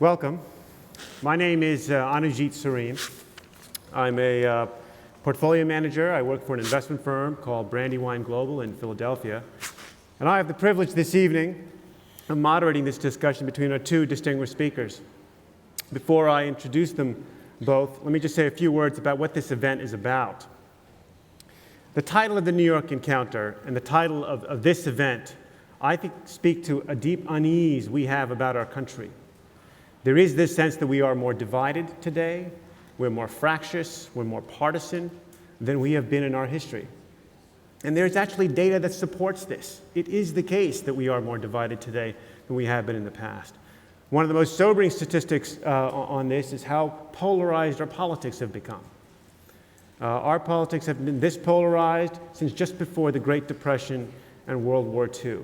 Welcome. My name is Anujeet Sareen. I'm a portfolio manager. I work for an investment firm called Brandywine Global in Philadelphia. And I have the privilege this evening of moderating this discussion between our two distinguished speakers. Before I introduce them both, let me just say a few words about what this event is about. The title of the New York encounter and the title of this event, I think, speak to a deep unease we have about our country. There is this sense that we are more divided today, we're more fractious, we're more partisan than we have been in our history. And there's actually data that supports this. It is the case that we are more divided today than we have been in the past. One of the most sobering statistics on this is how polarized our politics have become. Our politics have been this polarized since just before the Great Depression and World War II.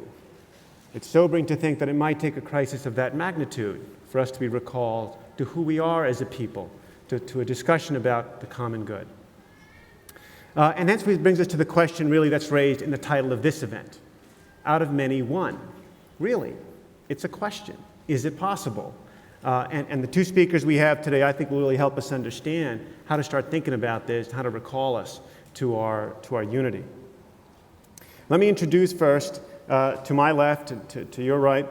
It's sobering to think that it might take a crisis of that magnitude for us to be recalled to who we are as a people, to a discussion about the common good. And that's what brings us to the question really that's raised in the title of this event. Out of many, one. Really, it's a question. Is it possible? And the two speakers we have today, I think, will really help us understand how to start thinking about this, how to recall us to our unity. Let me introduce first, to my left and to your right,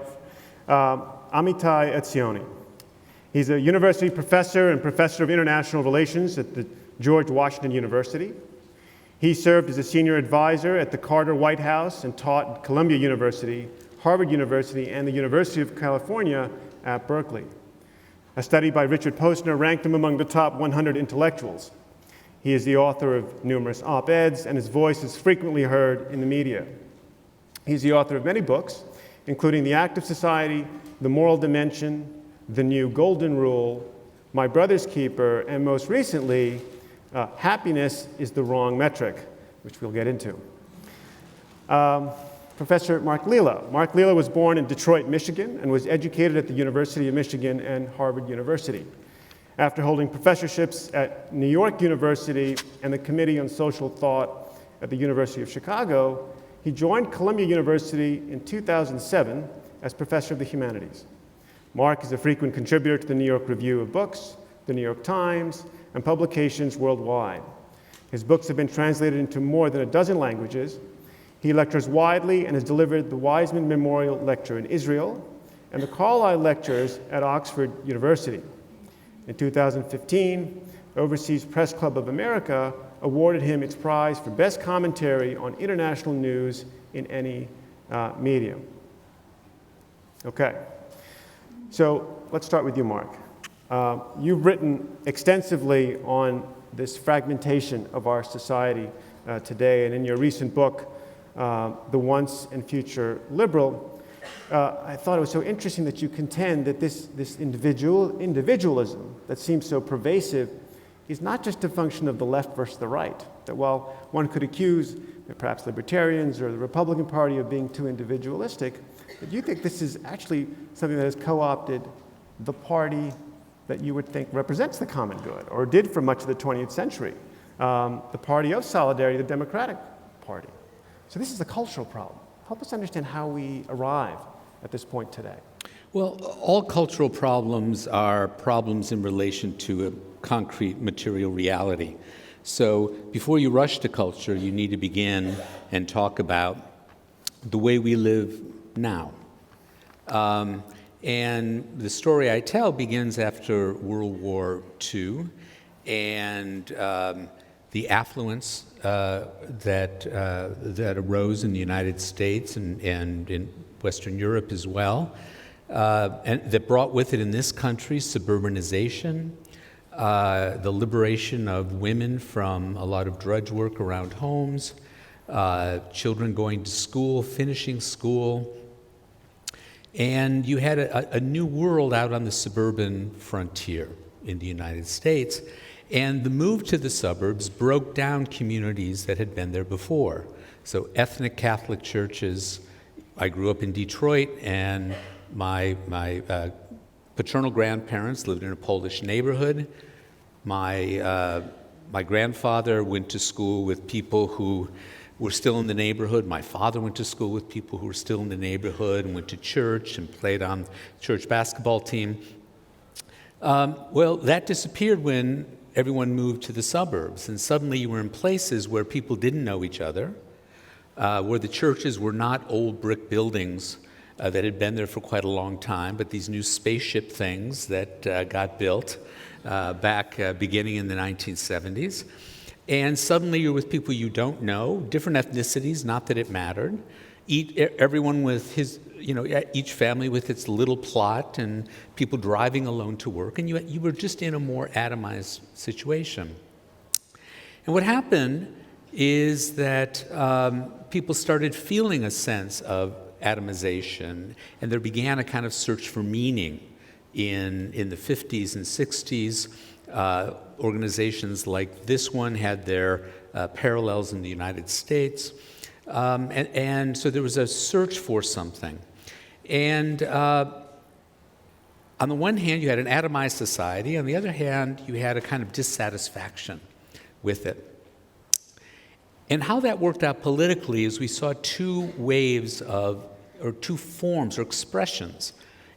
Amitai Etzioni. He's a university professor and professor of international relations at the George Washington University. He served as a senior advisor at the Carter White House and taught at Columbia University, Harvard University, and the University of California at Berkeley. A study by Richard Posner ranked him among the top 100 intellectuals. He is the author of numerous op-eds, and his voice is frequently heard in the media. He's the author of many books, including The Active Society, The Moral Dimension, The New Golden Rule, My Brother's Keeper, and most recently, Happiness is the Wrong Metric, which we'll get into. Professor Mark Lilla. Mark Lilla was born in Detroit, Michigan, and was educated at the University of Michigan and Harvard University. After holding professorships at New York University and the Committee on Social Thought at the University of Chicago, he joined Columbia University in 2007 as professor of the humanities. Mark is a frequent contributor to the New York Review of Books, the New York Times, and publications worldwide. His books have been translated into more than a dozen languages. He lectures widely and has delivered the Weizmann Memorial Lecture in Israel and the Carlyle Lectures at Oxford University. In 2015, Overseas Press Club of America awarded him its prize for best commentary on international news in any medium. Okay, so let's start with you, Mark. You've written extensively on this fragmentation of our society today, and in your recent book, The Once and Future Liberal, I thought it was so interesting that you contend that this individualism that seems so pervasive is not just a function of the left versus the right, that while one could accuse perhaps libertarians or the Republican Party of being too individualistic, that you think this is actually something that has co-opted the party that you would think represents the common good, or did for much of the 20th century, the party of solidarity, the Democratic Party. So this is a cultural problem. Help us understand how we arrive at this point today. Well, all cultural problems are problems in relation to a concrete material reality. So before you rush to culture, you need to begin and talk about the way we live now. And the story I tell begins after World War II and the affluence that arose in the United States and in Western Europe as well, and that brought with it in this country suburbanization, the liberation of women from a lot of drudge work around homes, children going to school, finishing school. And you had a new world out on the suburban frontier in the United States. And the move to the suburbs broke down communities that had been there before. So ethnic Catholic churches I grew up in Detroit, and my paternal grandparents lived in a Polish neighborhood. My grandfather went to school with people who were still in the neighborhood. My father went to school with people who were still in the neighborhood and went to church and played on the church basketball team. Well, that disappeared when everyone moved to the suburbs, and suddenly you were in places where people didn't know each other, where the churches were not old brick buildings that had been there for quite a long time, but these new spaceship things that got built back beginning in the 1970s. And suddenly you're with people you don't know, different ethnicities, not that it mattered. Everyone with his, each family with its little plot, and people driving alone to work, and you were just in a more atomized situation. And what happened is that people started feeling a sense of atomization, and there began a kind of search for meaning in the 50s and 60s. Organizations like this one had their parallels in the United States. And so there was a search for something. And on the one hand, you had an atomized society. On the other hand, you had a kind of dissatisfaction with it. And how that worked out politically is we saw two waves or two forms or expressions,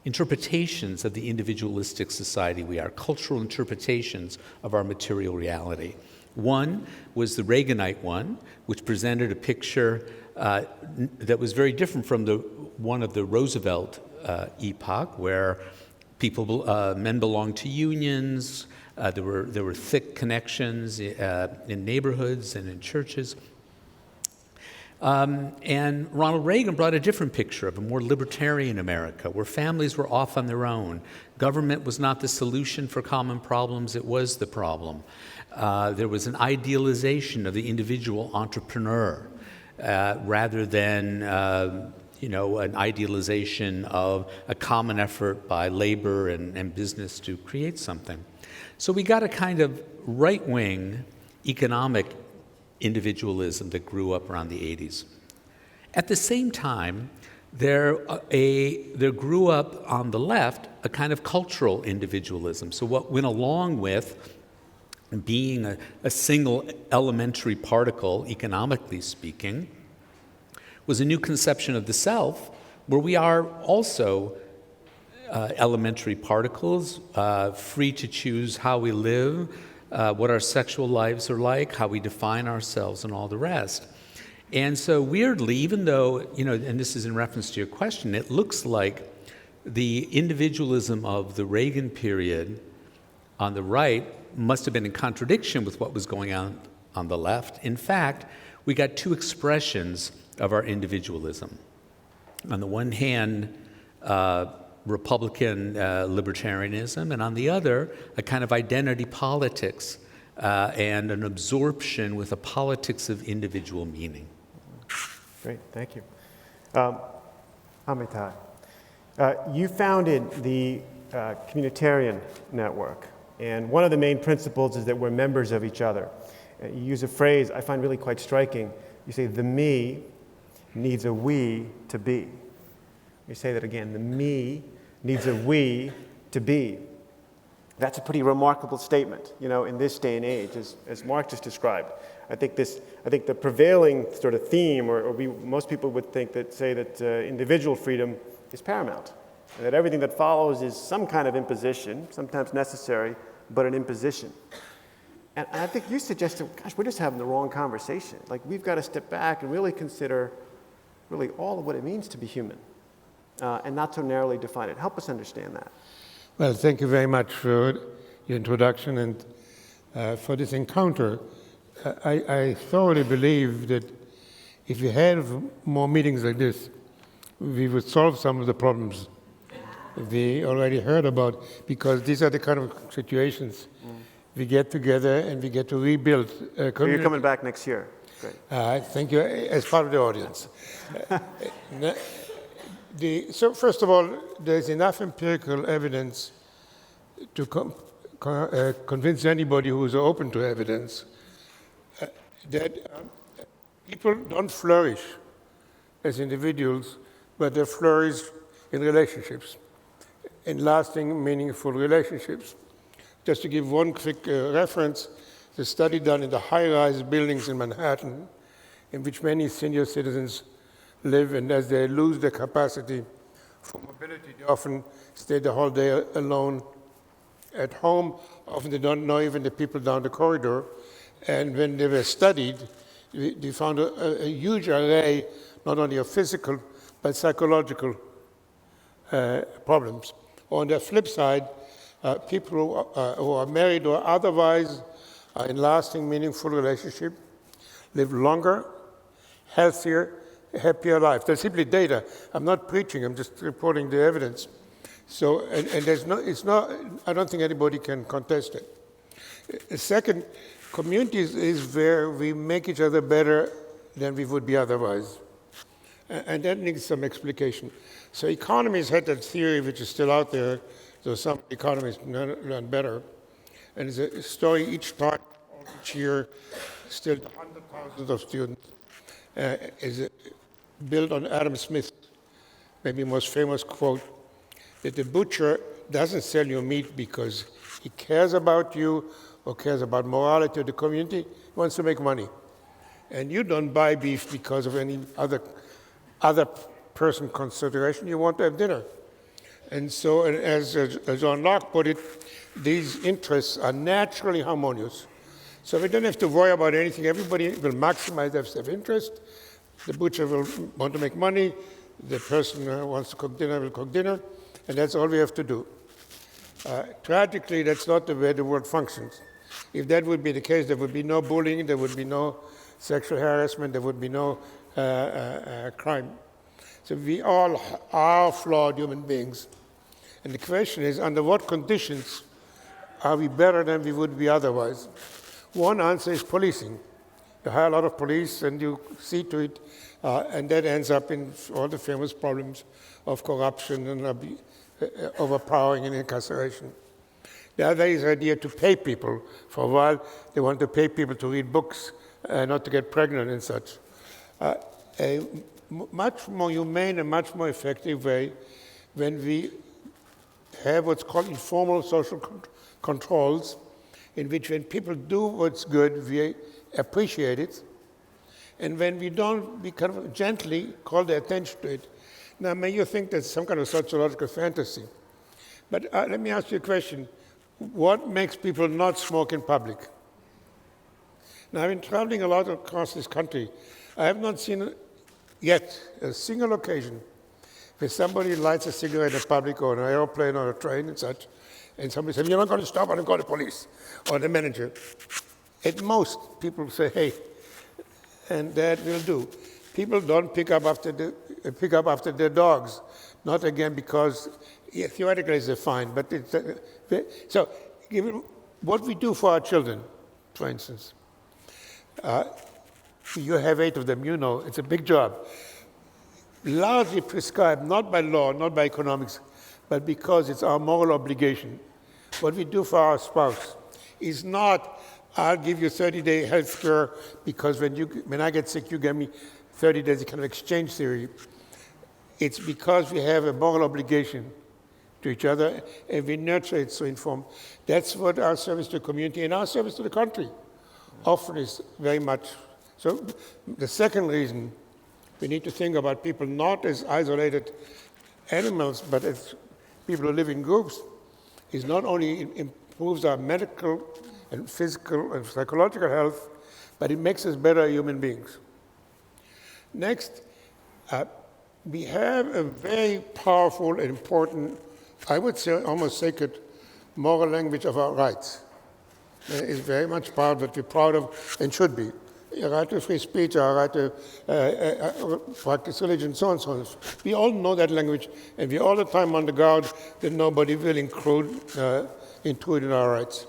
interpretations of the individualistic society we are, cultural interpretations of our material reality. One was the Reaganite one, which presented a picture that was very different from the one of the Roosevelt epoch, where men belonged to unions. There were thick connections in neighborhoods and in churches. And Ronald Reagan brought a different picture of a more libertarian America, where families were off on their own. Government was not the solution for common problems, it was the problem. There was an idealization of the individual entrepreneur rather than an idealization of a common effort by labor and business to create something. So we got a kind of right-wing economic individualism that grew up around the 80s. At the same time, there grew up on the left a kind of cultural individualism. So what went along with being a single elementary particle, economically speaking, was a new conception of the self, where we are also elementary particles, free to choose how we live, what our sexual lives are like, how we define ourselves, and all the rest. And so weirdly, even though, and this is in reference to your question, it looks like the individualism of the Reagan period on the right must have been in contradiction with what was going on the left. In fact, we got two expressions of our individualism. On the one hand, Republican libertarianism, and on the other, a kind of identity politics and an absorption with a politics of individual meaning. Great, thank you. Amitai, you founded the Communitarian Network, and one of the main principles is that we're members of each other. You use a phrase I find really quite striking. You say, the me needs a we to be. You say that again, the me needs a we to be. That's a pretty remarkable statement, in this day and age, as Mark just described. I think the prevailing sort of theme, most people would say that individual freedom is paramount, and that everything that follows is some kind of imposition, sometimes necessary, but an imposition. And I think you suggested, gosh, we're just having the wrong conversation. Like, we've got to step back and really consider really all of what it means to be human, and not so narrowly define it. Help us understand that. Well, thank you very much for your introduction and for this encounter. I thoroughly believe that if we have more meetings like this, we would solve some of the problems we already heard about, because these are the kind of situations we get together and we get to rebuild. So you're coming back next year. Great. Thank you, as part of the audience. So first of all, there's enough empirical evidence to convince anybody who's open to evidence that people don't flourish as individuals but they flourish in relationships, in lasting, meaningful relationships. Just to give one quick reference, the study done in the high-rise buildings in Manhattan, in which many senior citizens live, and as they lose their capacity for mobility, they often stay the whole day alone at home. Often they don't know even the people down the corridor. And when they were studied, they found a huge array, not only of physical, but psychological problems. On the flip side, people who are married or otherwise are in lasting, meaningful relationship live longer, healthier, happier life. There's simply data. I'm not preaching, I'm just reporting the evidence. So, and there's no, it's not, I don't think anybody can contest it. Second, communities is where we make each other better than we would be otherwise. And that needs some explication. So economists had that theory, which is still out there, so some economists learn better. And it's a story each time, each year, still hundreds of thousands of students, is built on Adam Smith's maybe most famous quote, that the butcher doesn't sell you meat because he cares about you or cares about morality of the community. He wants to make money. And you don't buy beef because of any other person consideration. You want to have dinner. And so, as John Locke put it, these interests are naturally harmonious. So we don't have to worry about anything. Everybody will maximize their self-interest. The butcher will want to make money. The person who wants to cook dinner will cook dinner. And that's all we have to do. Tragically, that's not the way the world functions. If that would be the case, there would be no bullying, there would be no sexual harassment, there would be no crime. So we all are flawed human beings. And the question is, under what conditions are we better than we would be otherwise? One answer is policing. You hire a lot of police and you see to it, and that ends up in all the famous problems of corruption and overpowering and incarceration. The other is the idea to pay people. For a while, they want to pay people to read books, not to get pregnant and such. A much more humane and much more effective way when we have what's called informal social controls, in which when people do what's good, we appreciate it. And when we don't, we kind of gently call their attention to it. Now, may you think that's some kind of sociological fantasy. But let me ask you a question. What makes people not smoke in public? Now, I've been traveling a lot across this country. I have not seen yet a single occasion where somebody lights a cigarette in public or on an airplane or a train and such, and somebody says, "You're not going to stop, I'm going to call the police," or the manager. At most, people say, "Hey," and that will do. People don't pick up after their dogs, not again because theoretically it's a fine, but it's so given what we do for our children, for instance. You have 8 of them, you know, it's a big job. Largely prescribed, not by law, not by economics, but because it's our moral obligation. What we do for our spouse is not, "I'll give you 30-day health care because when I get sick, you give me 30 days," a kind of exchange theory. It's because we have a moral obligation to each other, and we nurture it so informed. That's what our service to the community and our service to the country often is very much. So the second reason we need to think about people not as isolated animals, but as people who live in groups, is not only improves our medical and physical and psychological health, but it makes us better human beings. Next, we have a very powerful and important, I would say almost sacred, moral language of our rights. It's very much part of what we're proud of and should be. A right to free speech, our right to practice religion, so on and so on. We all know that language, and we're all the time on the guard that nobody will intrude in our rights.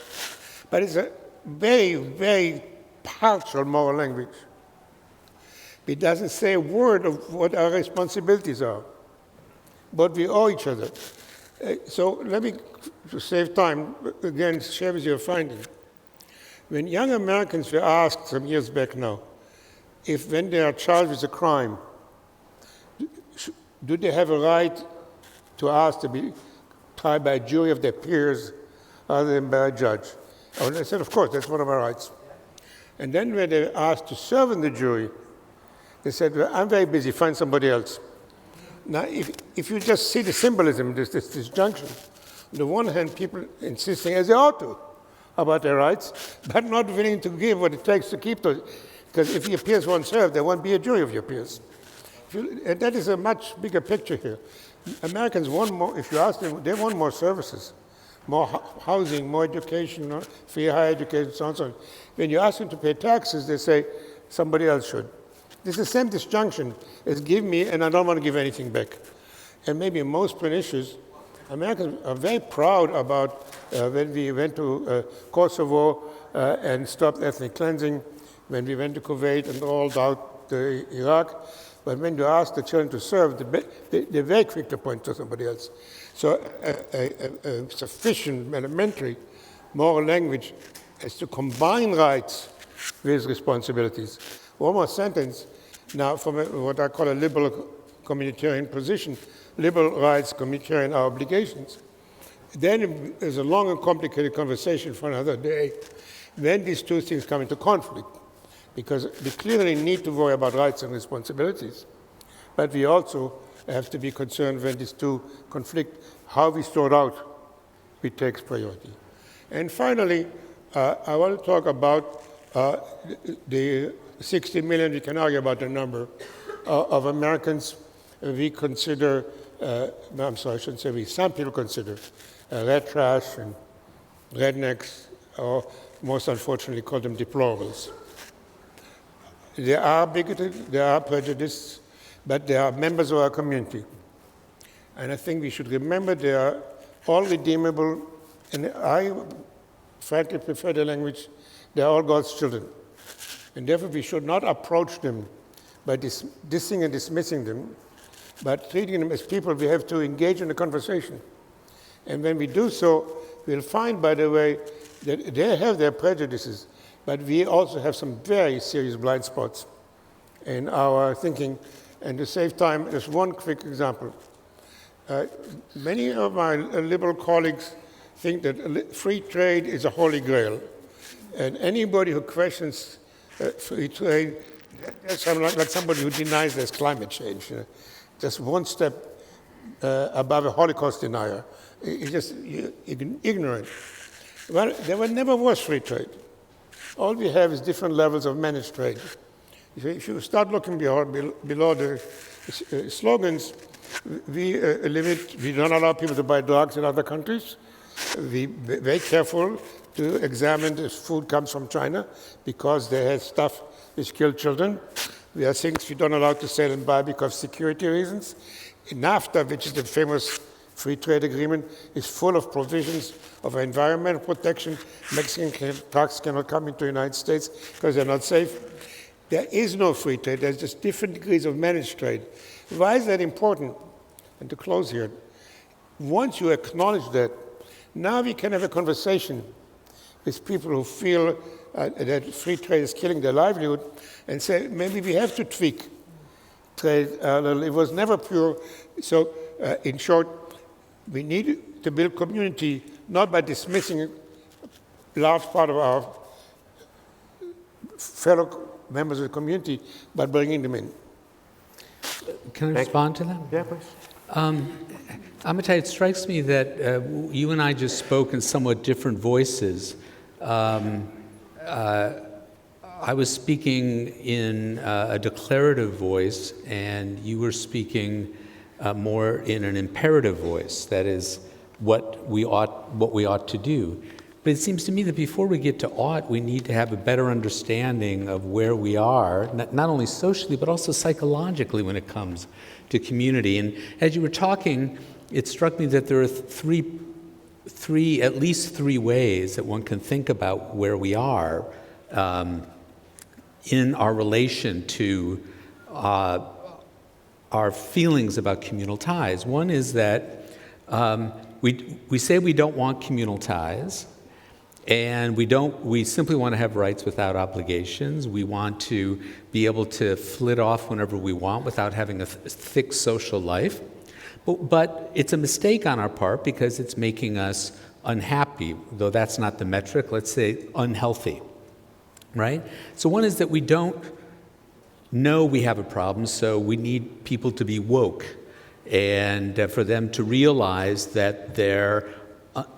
But it's a very, very partial moral language. It doesn't say a word of what our responsibilities are, what we owe each other. So let me, to save time, again, share with you a finding. When young Americans were asked some years back now, if when they are charged with a crime, do they have a right to ask to be tried by a jury of their peers other than by a judge? And I said, of course, that's one of our rights. And then when they were asked to serve in the jury, they said, well, I'm very busy, find somebody else. Now, if you just see the symbolism, this disjunction, on the one hand, people insisting, as they ought to, about their rights, but not willing to give what it takes to keep those. Because if your peers won't serve, there won't be a jury of your peers. And that is a much bigger picture here. Americans want more, if you ask them, they want more services, more housing, more education, free higher education, so on and so on. When you ask them to pay taxes, they say, somebody else should. This is the same disjunction as give me and I don't want to give anything back. And maybe most pernicious, Americans are very proud about when we went to Kosovo and stopped ethnic cleansing, when we went to Kuwait and rolled out Iraq. But when you ask the children to serve, they're very quick to point to somebody else. So a sufficient elementary moral language is to combine rights with responsibilities. One more sentence. Now, from what I call a liberal communitarian position, liberal rights, communitarian are obligations. Then there's a long and complicated conversation for another day when these two things come into conflict. Because we clearly need to worry about rights and responsibilities, but we also have to be concerned when these two conflict, how we sort out which takes priority. And finally, I want to talk about the 60 million, we can argue about the number, of Americans we consider, I'm sorry, I shouldn't say we, some people consider red trash and rednecks, or most unfortunately call them deplorables. They are bigoted, they are prejudiced, but they are members of our community. And I think we should remember they are all redeemable, and I frankly prefer the language, they are all God's children. And therefore we should not approach them by dissing and dismissing them, but treating them as people we have to engage in a conversation. And when we do so, we'll find, by the way, that they have their prejudices, but we also have some very serious blind spots in our thinking. And to save time, just one quick example. Many of my liberal colleagues think that free trade is a holy grail. And anybody who questions free trade, that's like somebody who denies there's climate change. Just one step above a Holocaust denier. It's just ignorant. Well, there never was free trade. All we have is different levels of managed trade. If you start looking below the slogans, we don't allow people to buy drugs in other countries. We're very careful to examine if food comes from China because they have stuff which kill children. There are things we don't allow to sell and buy because of security reasons. NAFTA, which is the famous free trade agreement, is full of provisions of environmental protection. Mexican trucks cannot come into the United States because they're not safe. There is no free trade. There's just different degrees of managed trade. Why is that important? And to close here, once you acknowledge that, now we can have a conversation with people who feel that free trade is killing their livelihood and say, maybe we have to tweak trade. It was never pure. So, in short, we need to build community not by dismissing a large part of our fellow members of the community, but bringing them in. Can I respond to that? Yeah, please. Amitai, it strikes me that you and I just spoke in somewhat different voices. I was speaking in a declarative voice, and you were speaking more in an imperative voice. That is, what we ought to do. But it seems to me that before we get to ought, we need to have a better understanding of where we are, not only socially, but also psychologically when it comes to community. And as you were talking, it struck me that there are at least three ways that one can think about where we are in our relation to our feelings about communal ties. One is that we say we don't want communal ties, And we simply want to have rights without obligations. We want to be able to flit off whenever we want without having a thick social life. But it's a mistake on our part because it's making us unhappy, though that's not the metric, let's say unhealthy, right? So one is that we don't know we have a problem, so we need people to be woke and for them to realize that they're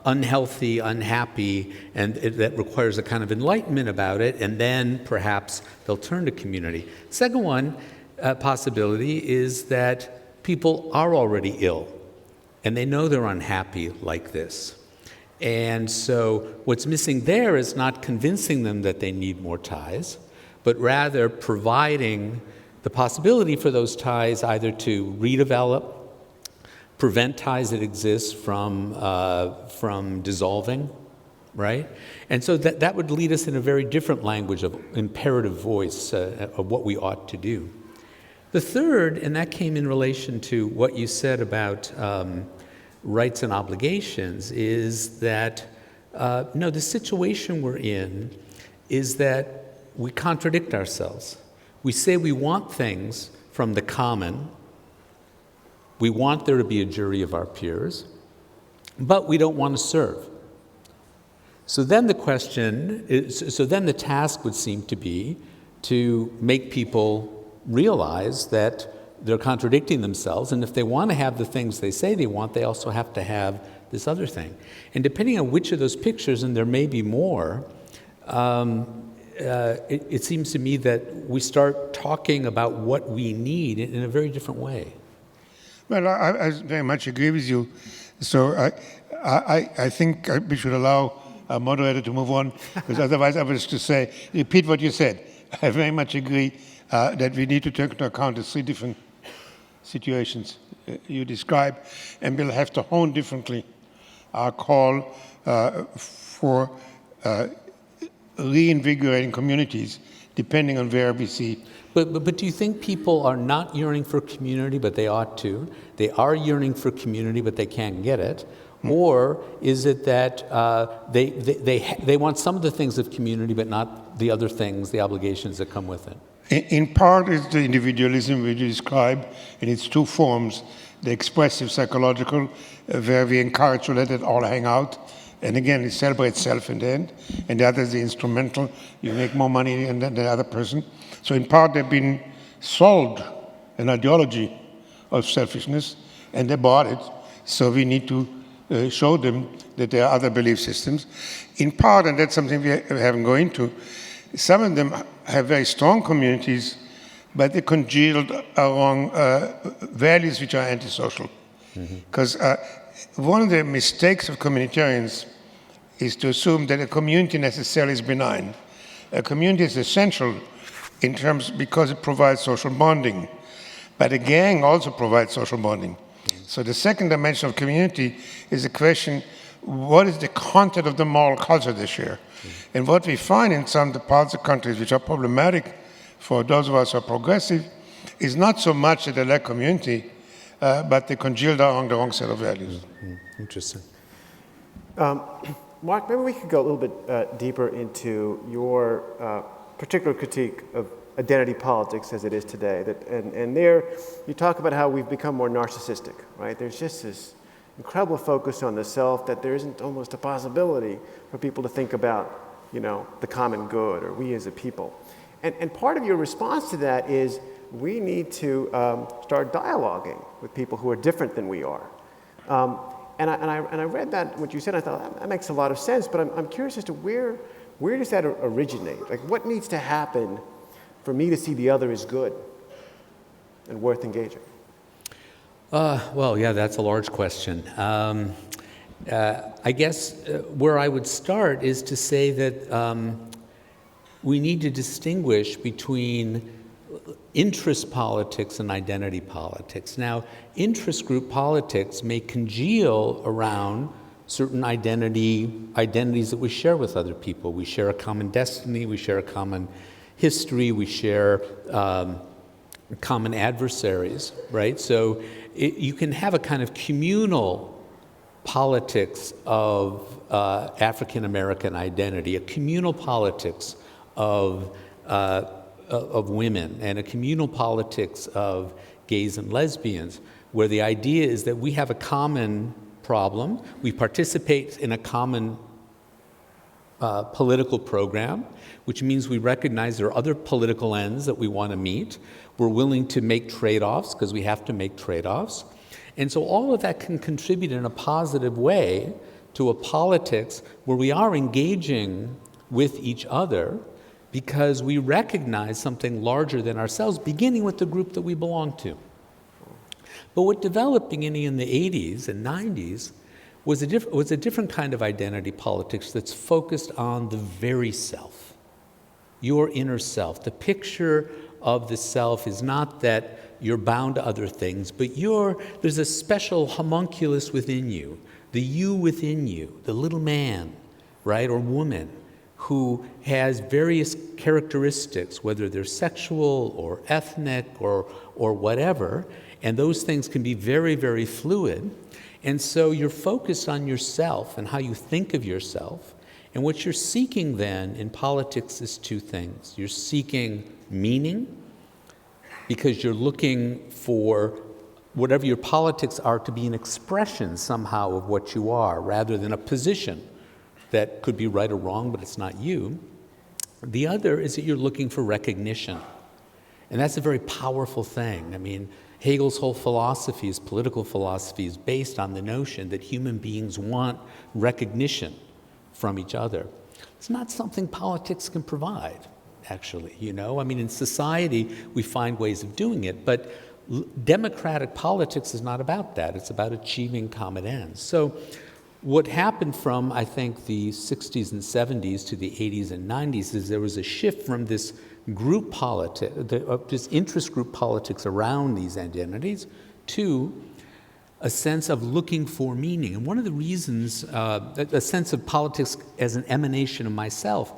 unhealthy, unhappy, and that requires a kind of enlightenment about it, and then perhaps they'll turn to community. Second one, possibility is that people are already ill, and they know they're unhappy like this. And so what's missing there is not convincing them that they need more ties, but rather providing the possibility for those ties either to redevelop, prevent ties that exist from dissolving, right? And so that would lead us in a very different language of imperative voice of what we ought to do. The third, and that came in relation to what you said about rights and obligations, is that no, the situation we're in is that we contradict ourselves. We say we want things from the common. We want there to be a jury of our peers, but we don't want to serve. So then the question is, so then the task would seem to be to make people realize that they're contradicting themselves, and if they want to have the things they say they want, they also have to have this other thing. And depending on which of those pictures, and there may be more, it seems to me that we start talking about what we need in a very different way. Well, I very much agree with you. So I think we should allow our moderator to move on, because otherwise I was to say, repeat what you said. I very much agree that we need to take into account the three different situations you describe, and we'll have to hone differently our call for reinvigorating communities, depending on where we see. But do you think people are not yearning for community, but they ought to? They are yearning for community, but they can't get it? Or is it that they want some of the things of community, but not the other things, the obligations that come with it? In part, it's the individualism we describe in its two forms: the expressive psychological, where we encourage to let it all hang out, and again, it celebrates self in the end, and the other is the instrumental. You make more money than the other person. So in part, they've been sold an ideology of selfishness, and they bought it. So we need to show them that there are other belief systems. In part, and that's something we haven't gone into, some of them have very strong communities, but they're congealed along values which are antisocial. Because one of the mistakes of communitarians is to assume that a community necessarily is benign. A community is essential in terms because it provides social bonding, but a gang also provides social bonding. So the second dimension of community is the question: what is the content of the moral culture they share? And what we find in some of the parts of countries which are problematic for those of us who are progressive is not so much that they lack community, but they congealed along the wrong set of values. Interesting. Mark, maybe we could go a little bit deeper into your particular critique of identity politics as it is today. And there you talk about how we've become more narcissistic, right? There's just this incredible focus on the self that there isn't almost a possibility for people to think about, the common good or we as a people. And part of your response to that is we need to start dialoguing with people who are different than we are. And I read that, what you said, I thought that makes a lot of sense, but I'm curious as to where does that originate? Like, what needs to happen for me to see the other as good and worth engaging? Well, yeah, that's a large question. I guess where I would start is to say that we need to distinguish between interest politics and identity politics. Now, interest group politics may congeal around certain identities that we share with other people. We share a common destiny, we share a common history, we share common adversaries, right? So you can have a kind of communal politics of African American identity, a communal politics of women, and a communal politics of gays and lesbians, where the idea is that we have a common problem, we participate in a common political program, which means we recognize there are other political ends that we want to meet. We're willing to make trade-offs because we have to make trade-offs. And so all of that can contribute in a positive way to a politics where we are engaging with each other because we recognize something larger than ourselves, beginning with the group that we belong to. But what developed beginning in the 80s and 90s was a different kind of identity politics that's focused on the very self, your inner self. The picture of the self is not that you're bound to other things, but there's a special homunculus within you, the you within you, the little man, right, or woman, who has various characteristics, whether they're sexual or ethnic or whatever, and those things can be very, very fluid. And so you're focused on yourself and how you think of yourself. And what you're seeking then in politics is two things. You're seeking meaning, because you're looking for whatever your politics are to be an expression somehow of what you are, rather than a position that could be right or wrong, but it's not you. The other is that you're looking for recognition. And that's a very powerful thing. I mean, Hegel's whole philosophy, his political philosophy, is based on the notion that human beings want recognition from each other. It's not something politics can provide, actually, you know? I mean, in society, we find ways of doing it, but democratic politics is not about that. It's about achieving common ends. So what happened from, I think, the 60s and 70s to the 80s and 90s is there was a shift from this group politics, this interest group politics around these identities, to a sense of looking for meaning. And one of the reasons, a sense of politics as an emanation of myself.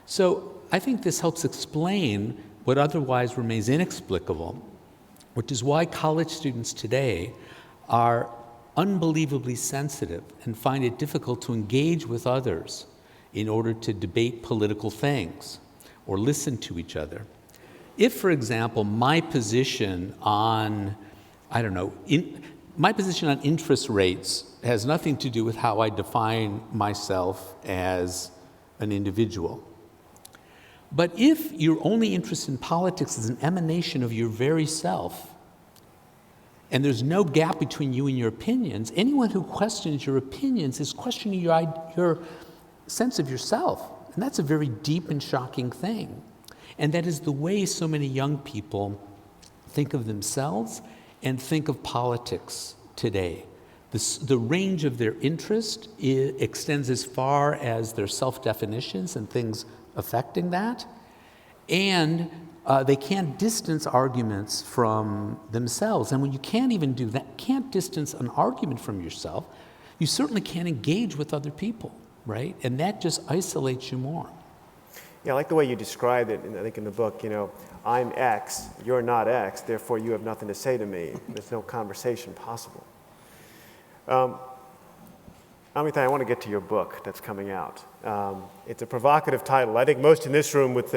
So I think this helps explain what otherwise remains inexplicable, which is why college students today are unbelievably sensitive and find it difficult to engage with others in order to debate political things or listen to each other. If, for example, my position on, my position on interest rates has nothing to do with how I define myself as an individual. But if your only interest in politics is an emanation of your very self, and there's no gap between you and your opinions, anyone who questions your opinions is questioning your sense of yourself. And that's a very deep and shocking thing. And that is the way so many young people think of themselves and think of politics today. The range of their interest extends as far as their self-definitions and things affecting that. And they can't distance arguments from themselves. And when you can't even do that, can't distance an argument from yourself, you certainly can't engage with other people, right? And that just isolates you more. Yeah, I like the way you described it, I think in the book, you know, I'm X, you're not X, therefore you have nothing to say to me. There's no conversation possible. Amitai, I want to get to your book that's coming out. It's a provocative title. I think most in this room would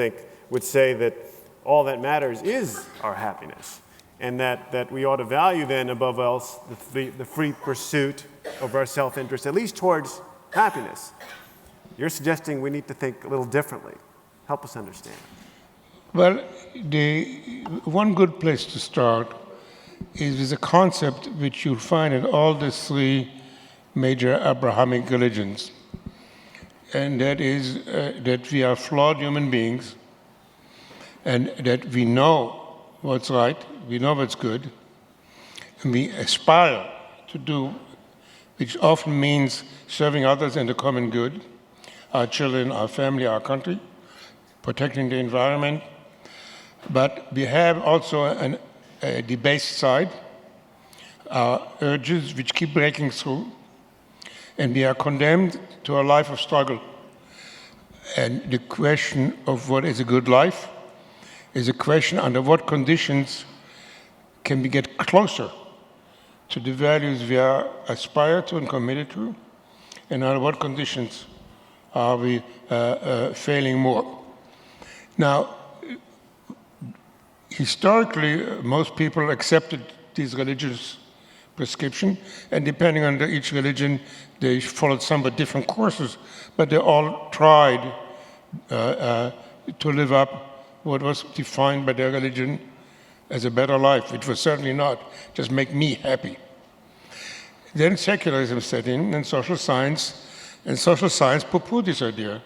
say that all that matters is our happiness, and that we ought to value then above else the free pursuit of our self-interest, at least towards happiness. You're suggesting we need to think a little differently. Help us understand. Well, one good place to start is with a concept which you'll find in all the three major Abrahamic religions, and that is that we are flawed human beings, and that we know what's right, we know what's good, and we aspire to do, which often means serving others and the common good, our children, our family, our country, protecting the environment. But we have also a debased side, our urges which keep breaking through, and we are condemned to a life of struggle. And the question of what is a good life is a question under what conditions can we get closer to the values we are aspire to and committed to, and under what conditions are we failing more. Now, historically, most people accepted these religious prescription, and depending on each religion, they followed somewhat different courses, but they all tried to live up what was defined by their religion as a better life. It was certainly not just make me happy. Then secularism set in, and social science poo-pooed this idea.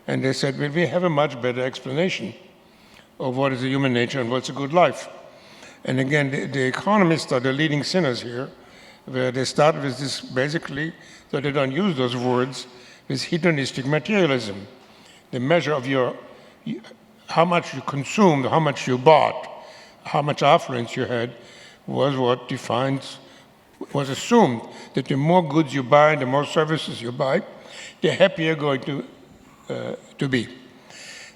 And they said, well, we have a much better explanation of what is the human nature and what's a good life. And again, the economists are the leading sinners here, where they start with this basically, so they don't use those words, with hedonistic materialism. The measure of how much you consumed, how much you bought, how much affluence you had, was what was assumed that the more goods you buy, the more services you buy, the happier you're going to be.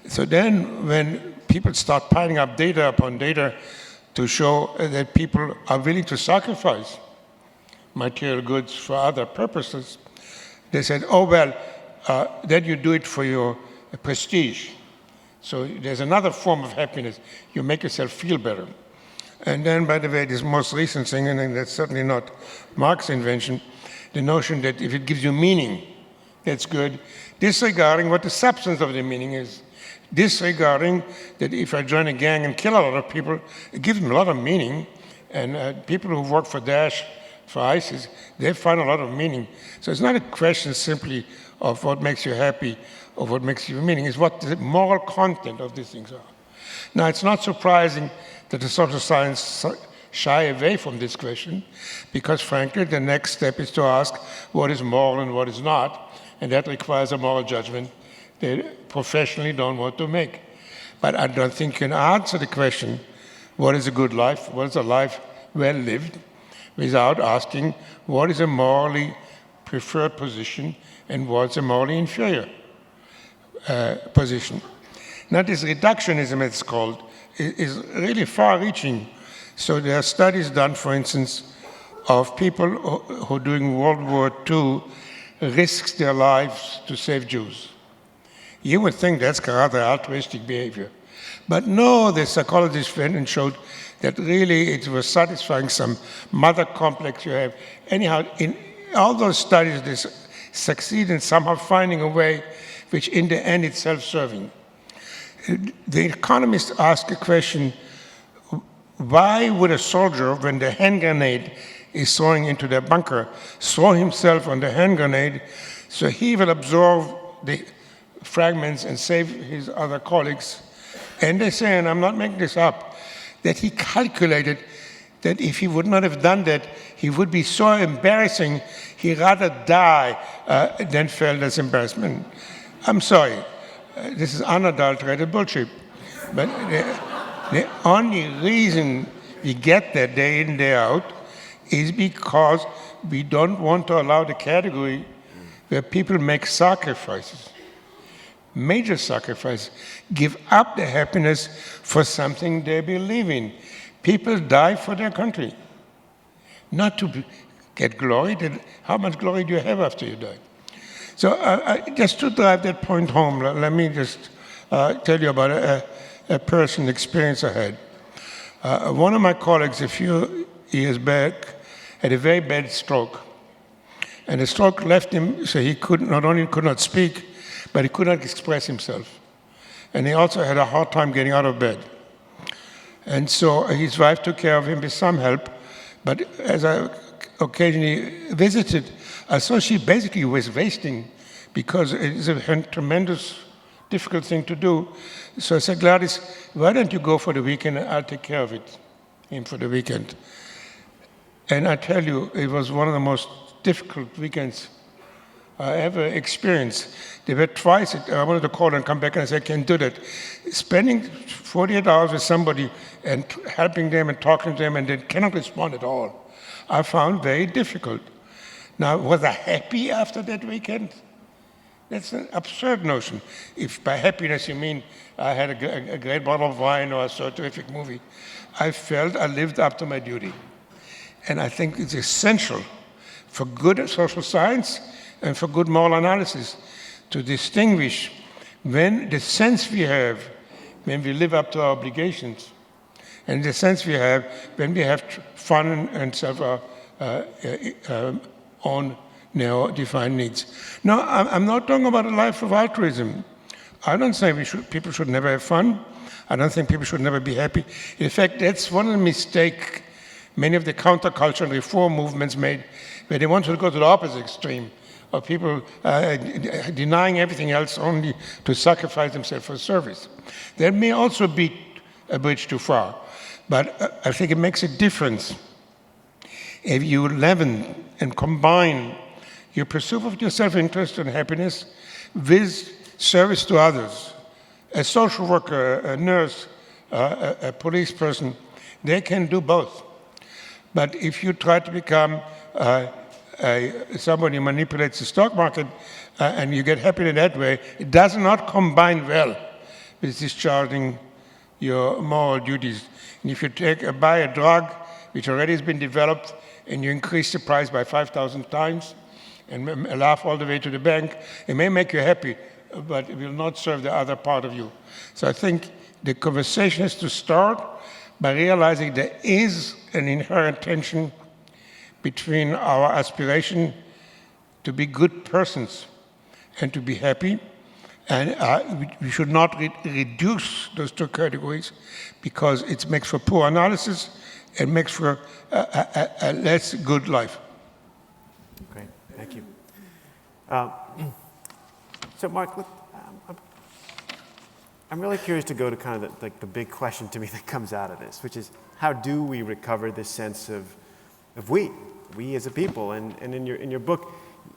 So then when people start piling up data upon data to show that people are willing to sacrifice material goods for other purposes, they said, oh, well, then you do it for your prestige. So there's another form of happiness. You make yourself feel better. And then, by the way, this most recent thing, and that's certainly not Marx's invention, the notion that if it gives you meaning, that's good, disregarding what the substance of the meaning is. Disregarding that if I join a gang and kill a lot of people, it gives them a lot of meaning. And people who work for Daesh, for ISIS, they find a lot of meaning. So it's not a question simply of what makes you happy or what makes you meaning. It's what the moral content of these things are. Now, it's not surprising that the social science shy away from this question, because frankly, the next step is to ask what is moral and what is not, and that requires a moral judgment they professionally don't want to make. But I don't think you can answer the question, what is a good life, what is a life well lived, without asking what is a morally preferred position and what's a morally inferior position. Now, this reductionism, it's called, is really far-reaching. So there are studies done, for instance, of people who during World War II risked their lives to save Jews. You would think that's rather altruistic behavior. But no, the psychologist went and showed that really it was satisfying some mother complex you have. Anyhow, in all those studies, they succeed in somehow finding a way which in the end is self-serving. The economists ask a question, why would a soldier, when the hand grenade is throwing into their bunker, throw himself on the hand grenade so he will absorb the fragments and save his other colleagues? And they say, and I'm not making this up, that he calculated that if he would not have done that, he would be so embarrassing, he'd rather die than feel this embarrassment. I'm sorry, this is unadulterated bullshit. But the only reason we get that day in, day out is because we don't want to allow the category where people make sacrifices, major sacrifices, give up their happiness for something they believe in. People die for their country, not to get glory. How much glory do you have after you die? So just to drive that point home, let me just tell you about a personal experience I had. One of my colleagues a few years back had a very bad stroke. And the stroke left him so he not only could not speak, but he could not express himself. And he also had a hard time getting out of bed. And so his wife took care of him with some help. But as I occasionally visited, I saw she basically was wasting, because it is a tremendous, difficult thing to do. So I said, Gladys, why don't you go for the weekend and I'll take care of him for the weekend. And I tell you, it was one of the most difficult weekends I ever experienced. They were twice, I wanted to call and come back and I said, I can't do that. Spending 48 hours with somebody and helping them and talking to them and they cannot respond at all, I found very difficult. Now, was I happy after that weekend? That's an absurd notion. If by happiness you mean I had a great bottle of wine or I saw a terrific movie, I felt I lived up to my duty. And I think it's essential for good social science and for good moral analysis to distinguish when the sense we have when we live up to our obligations and the sense we have when we have fun and serve our own defined needs. No, I'm not talking about a life of altruism. I don't say people should never have fun. I don't think people should never be happy. In fact, that's one of the mistakes many of the counterculture and reform movements made, where they want to go to the opposite extreme of people denying everything else only to sacrifice themselves for service. That may also be a bridge too far, but I think it makes a difference if you leaven and combine your pursuit of your self-interest and happiness with service to others. A social worker, a nurse, a police person, they can do both. But if you try to become somebody who manipulates the stock market and you get happy in that way, it does not combine well with discharging your moral duties. And if you buy a drug which already has been developed and you increase the price by 5,000 times and laugh all the way to the bank, it may make you happy, but it will not serve the other part of you. So I think the conversation has to start by realizing there is an inherent tension between our aspiration to be good persons and to be happy. And we should not reduce those two categories because it makes for poor analysis and makes for a less good life. Great, thank you. So Mark, look, I'm really curious to go to kind of the big question to me that comes out of this, which is how do we recover this sense of we as a people? And in your book,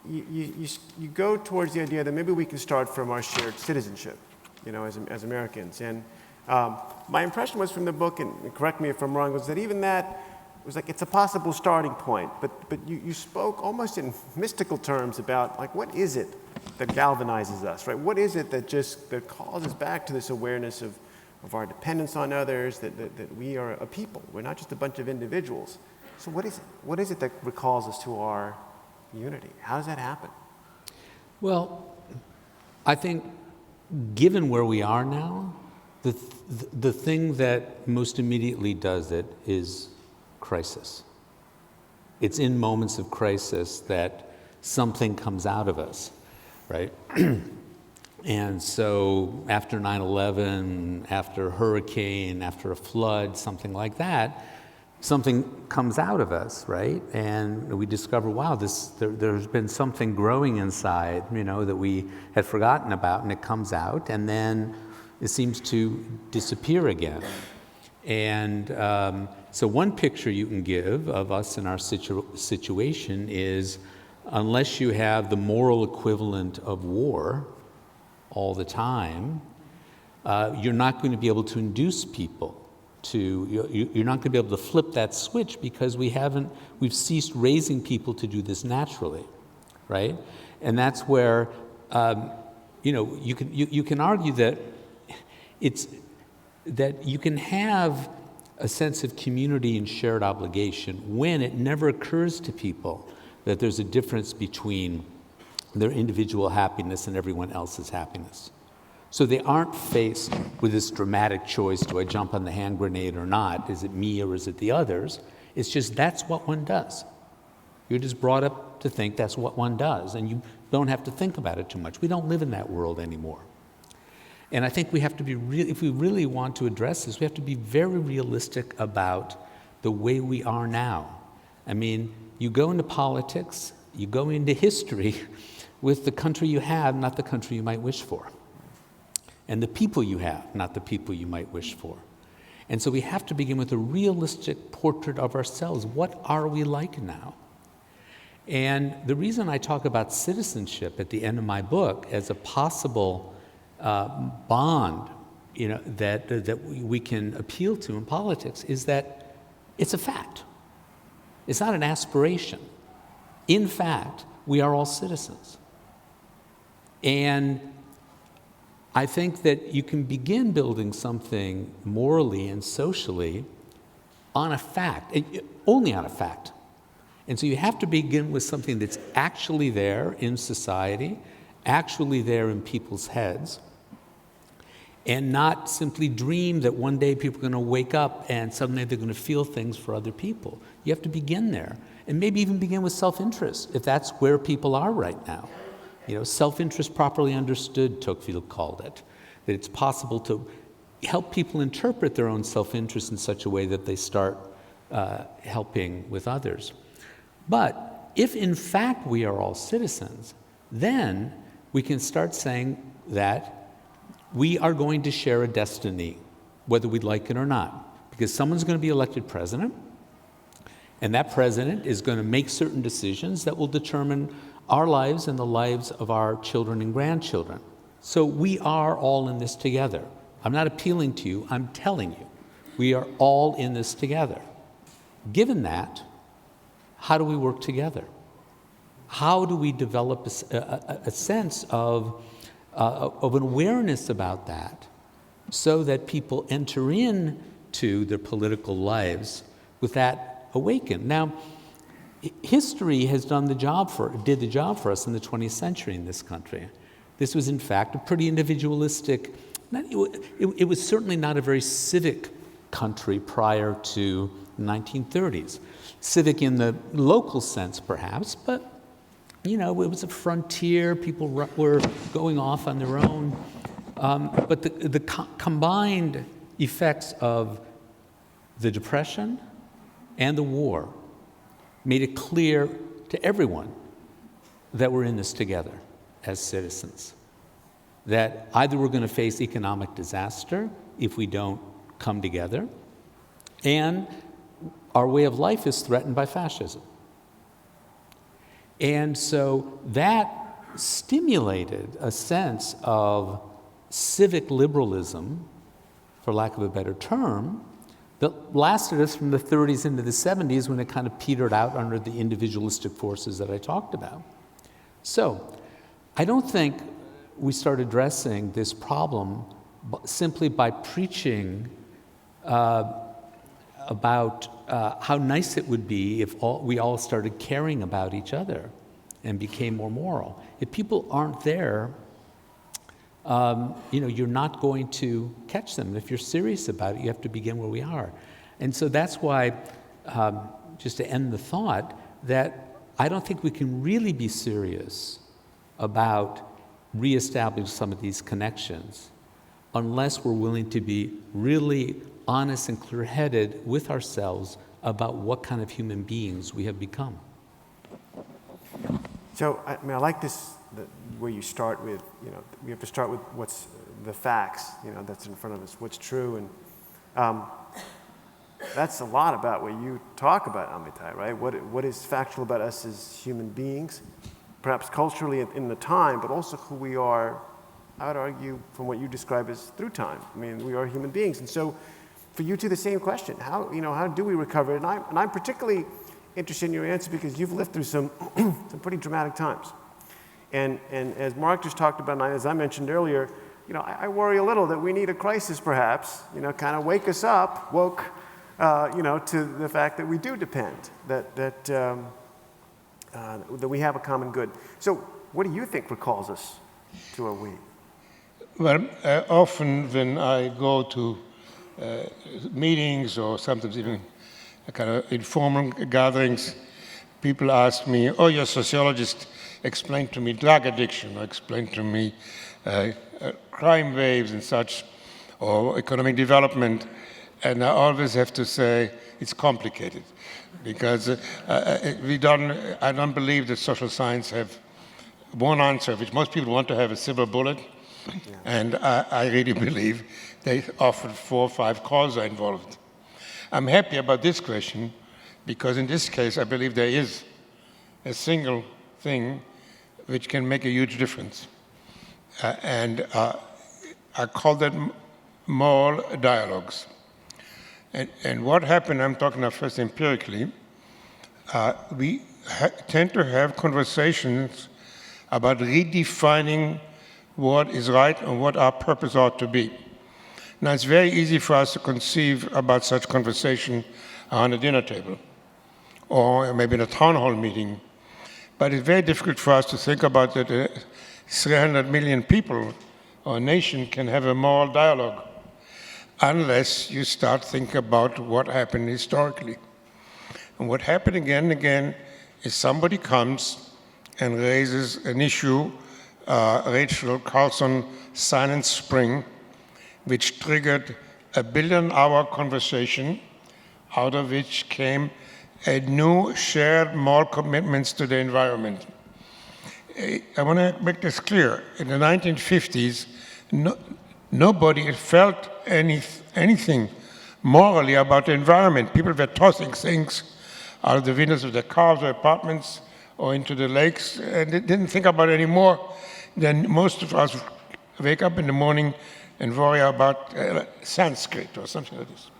you go towards the idea that maybe we can start from our shared citizenship, as Americans. And my impression was from the book, and correct me if I'm wrong, was that even that was like it's a possible starting point. But you spoke almost in mystical terms about like what is it that galvanizes us, right? What is it that calls us back to this awareness of our dependence on others, that we are a people. We're not just a bunch of individuals. So what is it? What is it that recalls us to our unity? How does that happen? Well, I think given where we are now, the thing that most immediately does it is crisis. It's in moments of crisis that something comes out of us, right? And so after 9/11, after a hurricane, after a flood, something like that, something comes out of us, right? And we discover, wow, there's been something growing inside, that we had forgotten about, and it comes out, and then it seems to disappear again. And so one picture you can give of us in our situation is, unless you have the moral equivalent of war all the time, you're not going to be able to induce people you're not going to be able to flip that switch because we've ceased raising people to do this naturally, right? And that's where, you can argue that that you can have a sense of community and shared obligation when it never occurs to people that there's a difference between their individual happiness and everyone else's happiness. So they aren't faced with this dramatic choice, do I jump on the hand grenade or not? Is it me or is it the others? It's just that's what one does. You're just brought up to think that's what one does, and you don't have to think about it too much. We don't live in that world anymore. And I think we have to be if we really want to address this, we have to be very realistic about the way we are now. I mean, you go into politics, you go into history with the country you have, not the country you might wish for. And the people you have, not the people you might wish for. And so we have to begin with a realistic portrait of ourselves. What are we like now? And the reason I talk about citizenship at the end of my book as a possible bond, that we can appeal to in politics is that it's a fact. It's not an aspiration. In fact, we are all citizens. And I think that you can begin building something morally and socially on a fact, only on a fact. And so you have to begin with something that's actually there in society, actually there in people's heads, and not simply dream that one day people are going to wake up and suddenly they're going to feel things for other people. You have to begin there, and maybe even begin with self-interest, if that's where people are right now. You know, self-interest properly understood, Tocqueville called it, that it's possible to help people interpret their own self-interest in such a way that they start helping with others. But if in fact we are all citizens, then we can start saying that we are going to share a destiny, whether we'd like it or not, because someone's going to be elected president, and that president is going to make certain decisions that will determine our lives and the lives of our children and grandchildren. So we are all in this together. I'm not appealing to you, I'm telling you. We are all in this together. Given that, how do we work together? How do we develop a sense of an awareness about that so that people enter into their political lives with that awakened? Now, history has did the job for us in the 20th century in this country. This was, in fact, a pretty individualistic, it was certainly not a very civic country prior to the 1930s. Civic in the local sense, perhaps, but you know, it was a frontier. People were going off on their own. But the combined effects of the Depression and the war made it clear to everyone that we're in this together as citizens. That either we're going to face economic disaster if we don't come together, and our way of life is threatened by fascism. And so that stimulated a sense of civic liberalism, for lack of a better term, that lasted us from the 30s into the 70s when it kind of petered out under the individualistic forces that I talked about. So I don't think we start addressing this problem simply by preaching about how nice it would be if we all started caring about each other and became more moral. If people aren't there, you're not going to catch them. If you're serious about it, you have to begin where we are. And so that's why, just to end the thought, that I don't think we can really be serious about reestablishing some of these connections unless we're willing to be really honest and clear-headed with ourselves about what kind of human beings we have become. So, I like this, where you start with, we have to start with what's the facts, that's in front of us, what's true. And that's a lot about what you talk about, Amitai, right? What is factual about us as human beings, perhaps culturally in the time, but also who we are, I would argue, from what you describe as through time. I mean, we are human beings. And so, for you too, the same question. How do we recover it? And I'm particularly interested in your answer because you've lived through some pretty dramatic times. And as Mark just talked about, and as I mentioned earlier, I worry a little that we need a crisis perhaps, kind of wake us up, to the fact that we do depend, that we have a common good. So what do you think recalls us to a we? Well, often when I go to meetings or sometimes even kind of informal gatherings, people ask me, oh, you're a sociologist, explain to me drug addiction, or explain to me crime waves and such, or economic development. And I always have to say it's complicated because I don't believe that social science have one answer, which most people want to have a silver bullet. Yeah. And I really believe they often 4 or 5 causes are involved. I'm happy about this question because in this case I believe there is a single thing which can make a huge difference. And I call that moral dialogues. And what happened, I'm talking now first empirically, we tend to have conversations about redefining what is right and what our purpose ought to be. Now, it's very easy for us to conceive about such conversation on a dinner table or maybe in a town hall meeting. But it's very difficult for us to think about that 300 million people or a nation can have a moral dialogue unless you start thinking about what happened historically. And what happened again and again is somebody comes and raises an issue, Rachel Carlson Silent Spring, which triggered a billion-hour conversation, out of which came a new shared moral commitments to the environment. I want to make this clear. In the 1950s, nobody felt anything morally about the environment. People were tossing things out of the windows of their cars or apartments or into the lakes, and they didn't think about it any more than most of us wake up in the morning and worry about Sanskrit or something like this.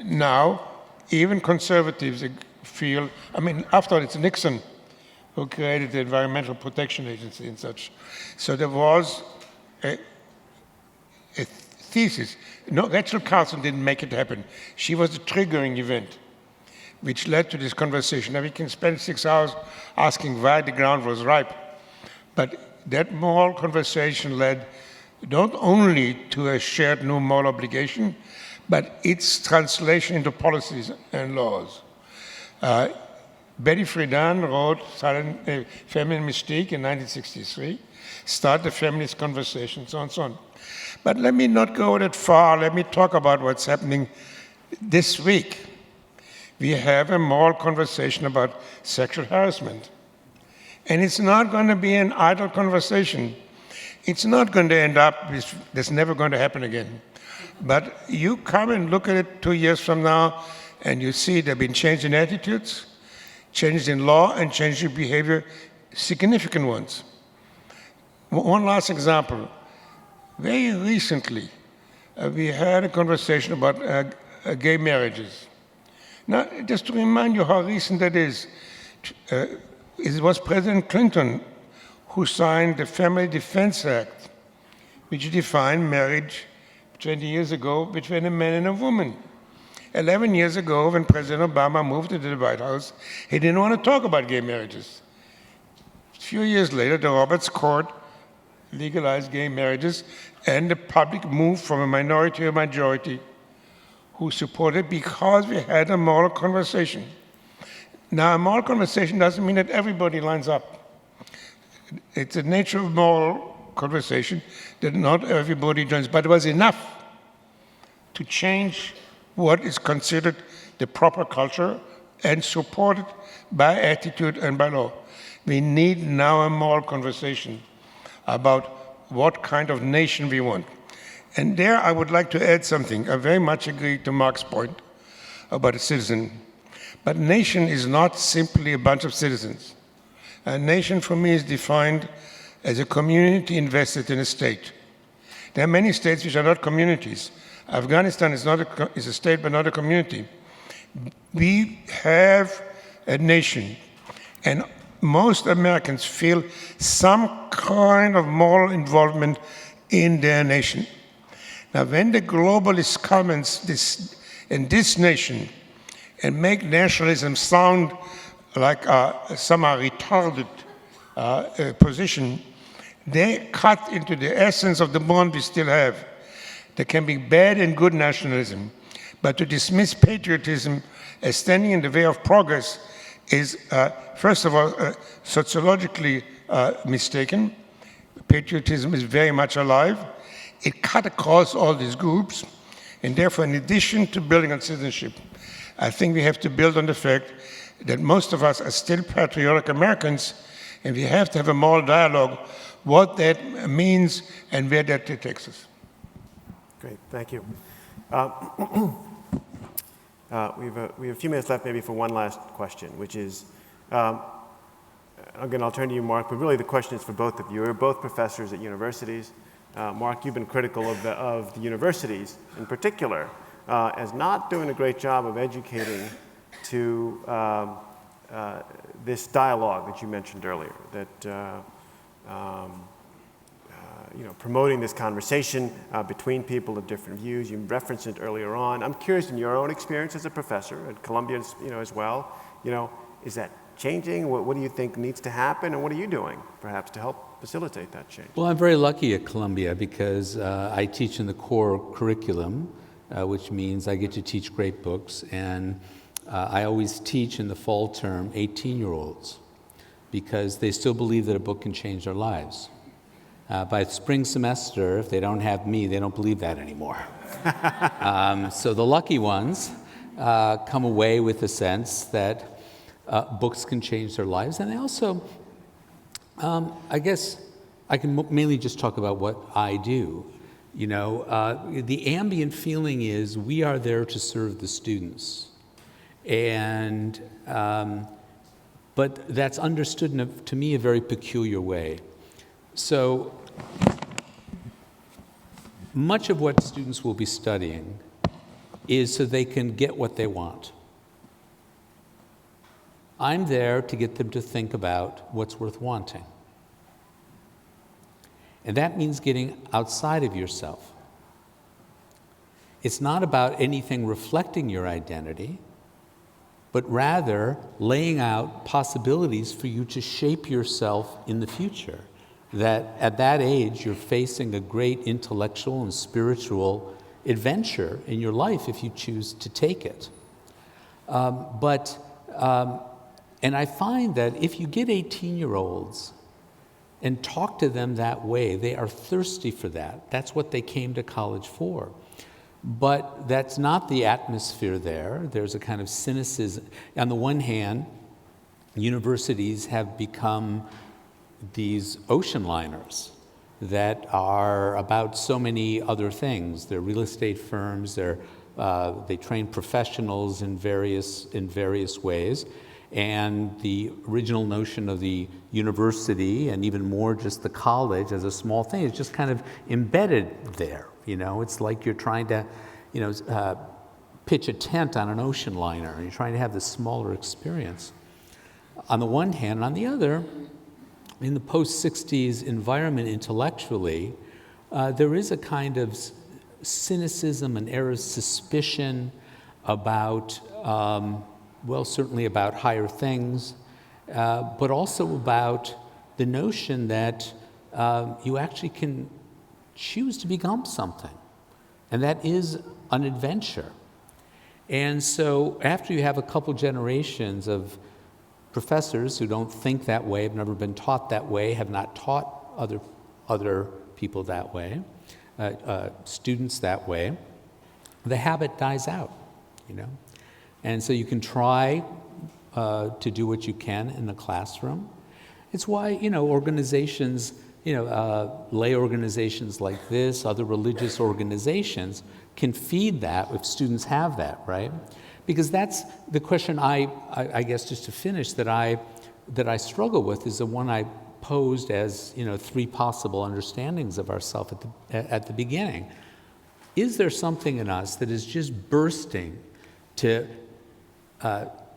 Now, even conservatives feel, I mean, after all, it's Nixon who created the Environmental Protection Agency and such. So there was a thesis. No, Rachel Carlson didn't make it happen. She was the triggering event which led to this conversation. Now we can spend 6 hours asking why the ground was ripe, but that moral conversation led not only to a shared new moral obligation, but its translation into policies and laws. Betty Friedan wrote Feminine Mystique in 1963, started the feminist conversation, so on and so on. But let me not go that far. Let me talk about what's happening this week. We have a moral conversation about sexual harassment. And it's not going to be an idle conversation. It's not going to end up, that's never going to happen again. But you come and look at it 2 years from now, and you see there have been changes in attitudes, changes in law, and changes in behavior, significant ones. One last example. Very recently, we had a conversation about gay marriages. Now, just to remind you how recent that is, it was President Clinton who signed the Family Defense Act, which defined marriage 20 years ago between a man and a woman. 11 years ago, when President Obama moved into the White House, he didn't want to talk about gay marriages. A few years later, the Roberts Court legalized gay marriages, and the public moved from a minority to a majority who supported because we had a moral conversation. Now, a moral conversation doesn't mean that everybody lines up. It's the nature of moral conversation that not everybody joins, but it was enough to change what is considered the proper culture and supported by attitude and by law. We need now a moral conversation about what kind of nation we want. And there I would like to add something. I very much agree to Mark's point about a citizen. But nation is not simply a bunch of citizens. A nation for me is defined as a community invested in a state. There are many states which are not communities. Afghanistan is a state but not a community. We have a nation, and most Americans feel some kind of moral involvement in their nation. Now, when the globalists come in this nation and make nationalism sound like some retarded position, they cut into the essence of the bond we still have. There can be bad and good nationalism, but to dismiss patriotism as standing in the way of progress is, first of all, sociologically mistaken. Patriotism is very much alive. It cut across all these groups, and therefore, in addition to building on citizenship, I think we have to build on the fact that most of us are still patriotic Americans, and we have to have a moral dialogue, what that means and where that takes us. Great, thank you. We have a few minutes left maybe for one last question, which is, again, I'll turn to you, Mark, but really the question is for both of you. You're both professors at universities. Mark, you've been critical of the universities in particular as not doing a great job of educating to this dialogue that you mentioned earlier, that promoting this conversation between people of different views. You referenced it earlier on. I'm curious, in your own experience as a professor at Columbia, as well, is that changing? What do you think needs to happen, and what are you doing, perhaps, to help facilitate that change? Well, I'm very lucky at Columbia because I teach in the core curriculum, which means I get to teach great books, and I always teach in the fall term 18-year-olds because they still believe that a book can change their lives. By spring semester, if they don't have me, they don't believe that anymore. So the lucky ones come away with the sense that books can change their lives. And they also, I guess I can mainly just talk about what I do. The ambient feeling is we are there to serve the students. And, but that's understood in, to me, a very peculiar way. So much of what students will be studying is so they can get what they want. I'm there to get them to think about what's worth wanting. And that means getting outside of yourself. It's not about anything reflecting your identity, but rather laying out possibilities for you to shape yourself in the future. That at that age, you're facing a great intellectual and spiritual adventure in your life if you choose to take it. And I find that if you get 18-year-olds and talk to them that way, they are thirsty for that. That's what they came to college for. But that's not the atmosphere there. There's a kind of cynicism. On the one hand, universities have become these ocean liners that are about so many other things. They're real estate firms. They train professionals in various ways. And the original notion of the university, and even more just the college as a small thing, is just kind of embedded there. It's like you're trying to, pitch a tent on an ocean liner, and you're trying to have this smaller experience. On the one hand, and on the other, in the post-60s environment intellectually, there is a kind of cynicism, an air of suspicion about, certainly about higher things, but also about the notion that you actually can choose to become something. And that is an adventure. And so after you have a couple generations of professors who don't think that way, have never been taught that way, have not taught other people that way, students that way, the habit dies out, And so you can try to do what you can in the classroom. It's why, organizations, lay organizations like this, other religious organizations can feed that if students have that, right? Because that's the question I guess, just to finish, that I struggle with is the one I posed as, three possible understandings of ourselves at the beginning. Is there something in us that is just bursting to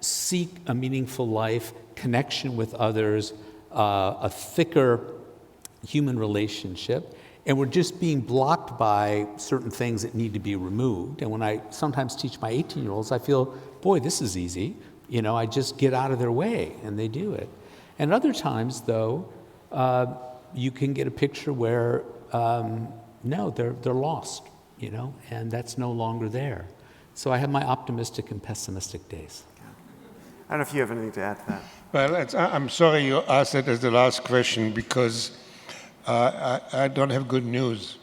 seek a meaningful life, connection with others, a thicker human relationship, and we're just being blocked by certain things that need to be removed? And when I sometimes teach my 18-year-olds, I feel, boy, this is easy. I just get out of their way, and they do it. And other times, though, you can get a picture where, no, they're lost, and that's no longer there. So I have my optimistic and pessimistic days. I don't know if you have anything to add to that. Well, I'm sorry you asked it as the last question because I don't have good news.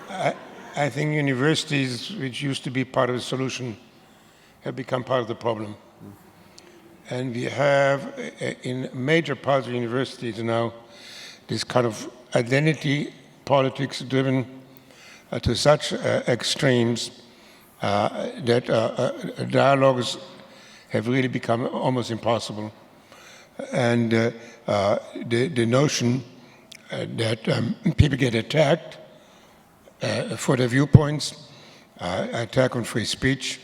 I think universities, which used to be part of the solution, have become part of the problem. And we have, in major parts of universities now, this kind of identity politics driven to such extremes that dialogues have really become almost impossible. And the notion that people get attacked for their viewpoints, attack on free speech,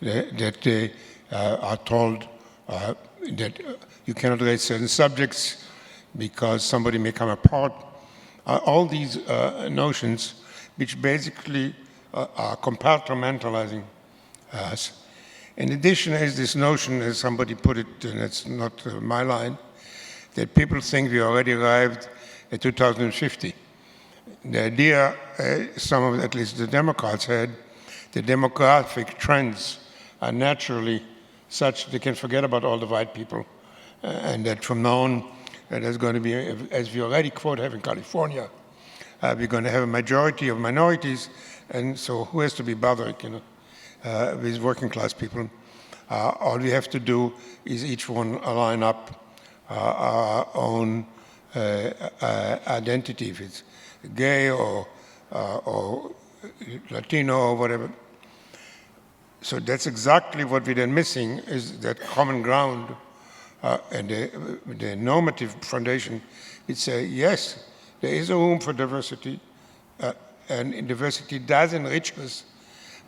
that they are told that you cannot raise certain subjects because somebody may come apart are all these notions which basically are compartmentalizing us. In addition, is this notion, as somebody put it, and it's not my line, that people think we already arrived at 2050. The idea, some of at least the Democrats had, the demographic trends are naturally such they can forget about all the white people, and that from now on, there's going to be, as we already quote have in California, we're going to have a majority of minorities, and so who has to be bothered, with working class people? All we have to do is each one line up our own identity, if it's gay or Latino or whatever. So that's exactly what we're then missing, is that common ground and the normative foundation. Which say, yes, there is a room for diversity, and diversity does enrich us,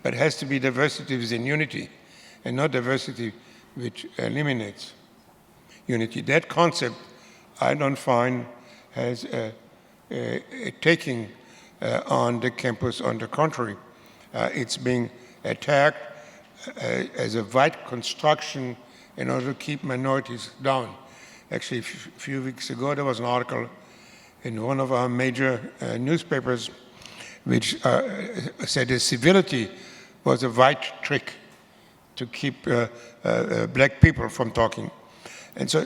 but it has to be diversity within unity, and not diversity which eliminates unity. That concept, I don't find, has a taking on the campus. On the contrary, it's being attacked as a white construction in order to keep minorities down. Actually, a few weeks ago, there was an article in one of our major newspapers which said that civility was a white trick to keep black people from talking. And so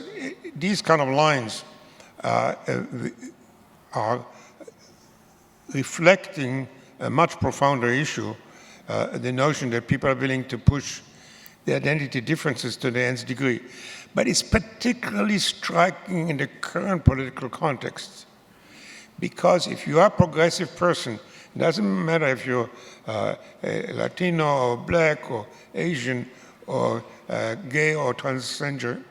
these kind of lines are reflecting a much profounder issue, the notion that people are willing to push the identity differences to the nth degree. But it's particularly striking in the current political context, because if you are a progressive person, it doesn't matter if you're Latino or black or Asian or gay or transgender,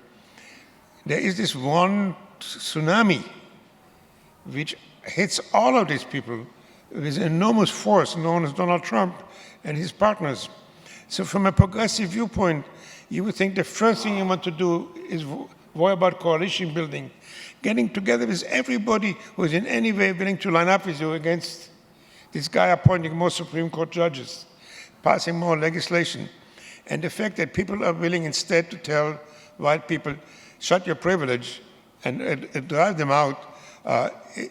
there is this one tsunami which hits all of these people with enormous force, known as Donald Trump and his partners. So from a progressive viewpoint, you would think the first thing you want to do is worry about coalition building, getting together with everybody who is in any way willing to line up with you against this guy appointing more Supreme Court judges, passing more legislation. And the fact that people are willing instead to tell white people, shut your privilege and drive them out,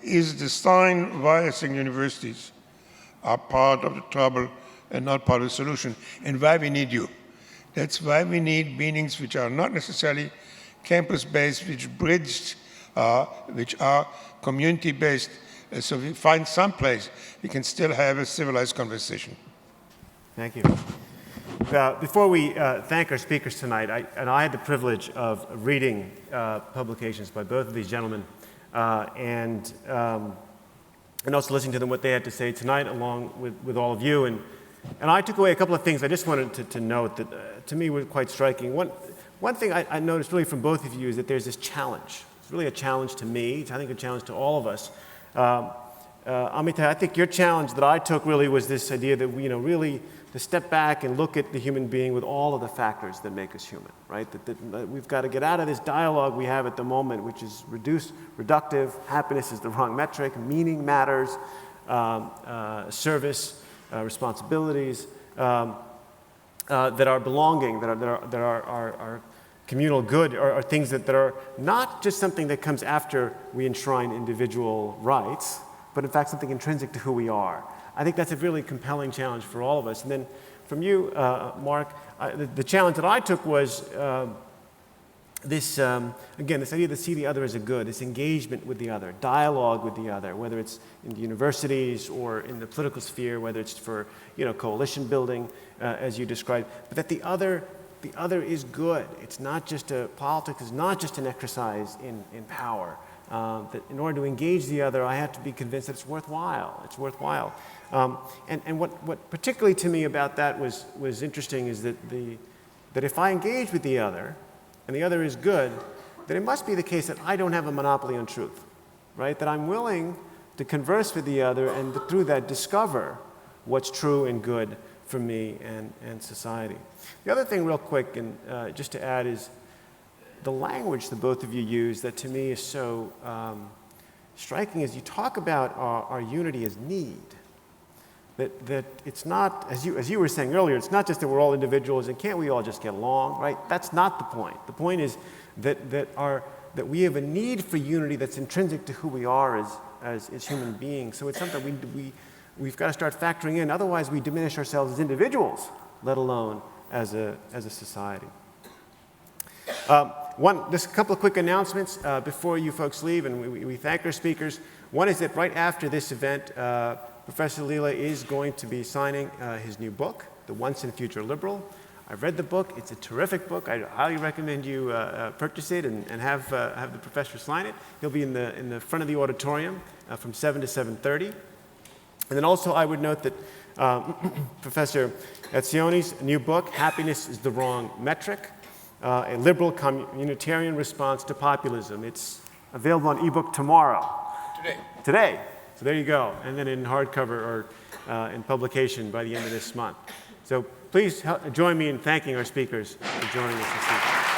is the sign why I think universities are part of the trouble and not part of the solution, and why we need you. That's why we need meetings which are not necessarily campus-based, which are community-based, so we find some place we can still have a civilized conversation. Thank you. Before we thank our speakers tonight, I had the privilege of reading publications by both of these gentlemen and also listening to them, what they had to say tonight, along with all of you. And I took away a couple of things I just wanted to note that to me were quite striking. One thing I noticed really from both of you is that there's this challenge. It's really a challenge to me. It's, I think, a challenge to all of us. Amitai, I think your challenge that I took really was this idea that we, really to step back and look at the human being with all of the factors that make us human, right? That we've got to get out of this dialogue we have at the moment, which is reductive, happiness is the wrong metric, meaning matters, service, responsibilities, that are belonging, that are communal good, are things that are not just something that comes after we enshrine individual rights, but in fact something intrinsic to who we are. I think that's a really compelling challenge for all of us. And then from you, Mark, the challenge that I took was this idea to see the other as a good, this engagement with the other, dialogue with the other, whether it's in the universities or in the political sphere, whether it's for coalition building, as you described, but that the other is good. It's not just politics is not just an exercise in power. That in order to engage the other, I have to be convinced that it's worthwhile. It's worthwhile. And what particularly to me about that was interesting is that if I engage with the other, and the other is good, then it must be the case that I don't have a monopoly on truth, right? That I'm willing to converse with the other and through that discover what's true and good for me and society. The other thing real quick, and just to add, is the language that both of you use that to me is so striking is you talk about our unity as need. That it's not, as you were saying earlier, it's not just that we're all individuals and can't we all just get along, right? That's not the point. The point is that we have a need for unity that's intrinsic to who we are as human beings. So it's something we've got to start factoring in. Otherwise, we diminish ourselves as individuals, let alone as a society. Just a couple of quick announcements before you folks leave, and we thank our speakers. One is that right after this event, Professor Lilla is going to be signing his new book, The Once and Future Liberal. I've read the book. It's a terrific book. I highly recommend you purchase it and have the professor sign it. He'll be in the front of the auditorium from 7 to 7:30. And then also I would note that Professor Etzioni's new book, Happiness is the Wrong Metric, a liberal communitarian response to populism. It's available on ebook tomorrow. Today. So there you go. And then in hardcover or in publication by the end of this month. So please join me in thanking our speakers for joining us this evening.